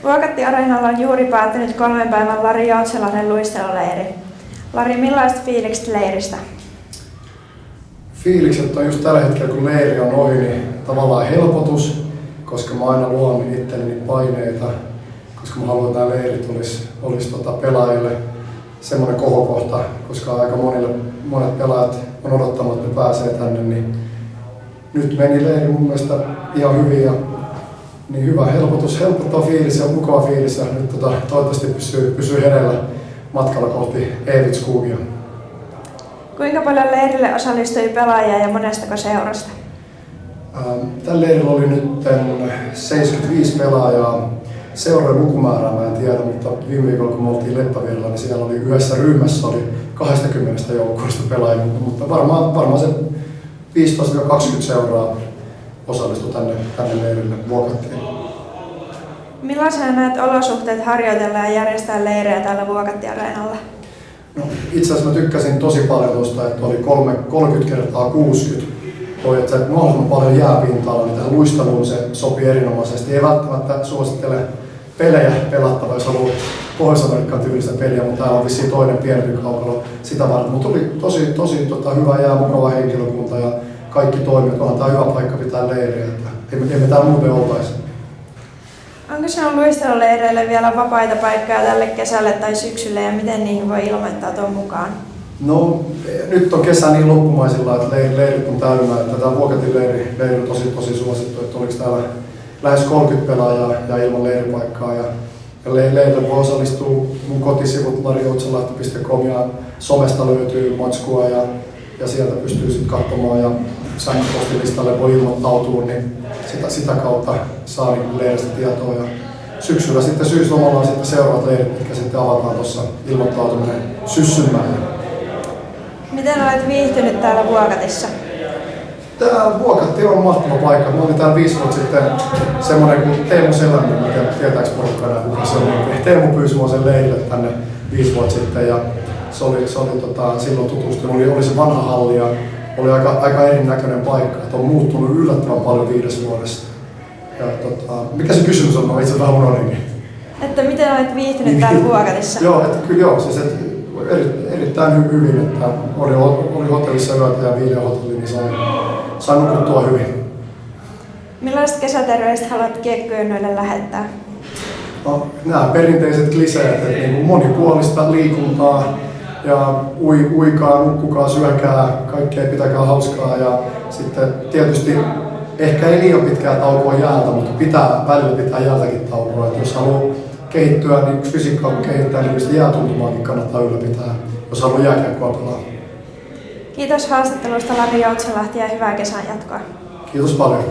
Vuokatti-areenalla on juuri päättynyt 3 päivän Lari Joutsenlahden luisteluleiri. Lari, millaiset fiilikset leiristä? Fiilikset on just tällä hetkellä, kun leiri on ohi, niin tavallaan helpotus, koska mä aina luon itselleni paineita, koska mä haluan, että nämä leirit olisi pelaajille semmoinen kohokohta, koska aika monet pelaajat on odottanut, että ne pääsee tänne, niin nyt meni leiri mun mielestä ihan hyvin ja niin hyvä helpottaa fiilis ja mukava fiilis ja nyt toivottavasti pysyy hereillä matkalla kohti Evitskogia. Kuinka paljon leirille osallistui pelaajia ja monestako seurasta? Tällä leirillä oli nyt 75 pelaajaa. Seurojen lukumäärää mä en tiedä, mutta viime viikolla kun me oltiin Leppävirralla, niin siellä oli yhdessä ryhmässä oli 20 joukkueesta pelaajia, mutta varmaan se 15-20 seuraa osallistui tänne leirille Vuokattiin. Millaisena näet olosuhteet harjoitella ja järjestää leirejä täällä Vuokatti-areenalla? No, itse asiassa mä tykkäsin tosi paljon tuosta, että oli 30x60. Että mahdollisimman paljon jääpintaa, niin tähän luisteluun se sopii erinomaisesti. Ei välttämättä suosittele pelejä pelattava, jos haluaa Pohjois-Amerikkaan tyylistä peliä, mutta täällä on vissiin toinen pienempi kaukalo sitä varten. Mutta tuli tosi hyvä jää, mukava henkilökunta ja kaikki toimijat. Onhan tää hyvä paikka pitää leiriä, että emme täällä muuten oltaisi. Onko sinulla luisteluleireille vielä vapaita paikkoja tälle kesälle tai syksylle ja miten niihin voi ilmoittautua mukaan? No, nyt on kesä niin loppumaisilla, että leirit on täynnä. Tämä Vuokatin leiri on tosi suosittu, että oliko täällä lähes 30 pelaajaa ja ilman leiripaikkaa. Ja leirille voi osallistua mun kotisivut larijoutsenlahti.com ja somesta löytyy matskua ja sieltä pystyy sitten katsomaan ja sähköpostilistalle voi ilmoittautua, niin sitä kautta saa leiristä tietoa. Ja syksyllä sitten syyslomalla on sitten seuraavat leirit, mitkä sitten avataan tuossa ilmoittautuminen Syssynmäellä. Miten olet viihtynyt täällä Vuokatissa? Tää Vuokatti on mahtava paikka. Mä olin täällä 5 vuotta sitten semmonen kuin Teemu Selänne, mikä tietääks porukka enää kuka se on. Teemu pyysi mua sen leirille tänne 5 vuotta sitten ja se oli silloin tutustunut. Oli se vanha halli ja oli aika erinäköinen paikka. Et on muuttunut yllättävän paljon 5 vuodessa. Ja mikä se kysymys on? Mä itse vähän unohdin. Että miten olet viihtynyt täällä Vuokatissa? Joo, että kyllä joo. Siis, erittäin hyvin, että oli hotellissa yötä ja Viilehotelli, niin sain nukuttua hyvin. Millaiset kesäterveiset haluat kiekkojennoille lähettää? No, nämä perinteiset kliseet, että niin monipuolista liikuntaa ja uikaa, nukkukaa, syökää, kaikkea pitäkää hauskaa ja sitten tietysti ehkä ei liian pitkää taukoa jäältä, mutta välillä pitää jäältäkin taukoa, että jos haluaa kehittyä, niin yksi fysiikka on kehittää, niin jäätuntumaakin kannattaa ylläpitää, jos haluaa jääkiekkoa pelaa. Kiitos haastattelusta Lari Joutsenlahti ja hyvää kesän jatkoa. Kiitos paljon.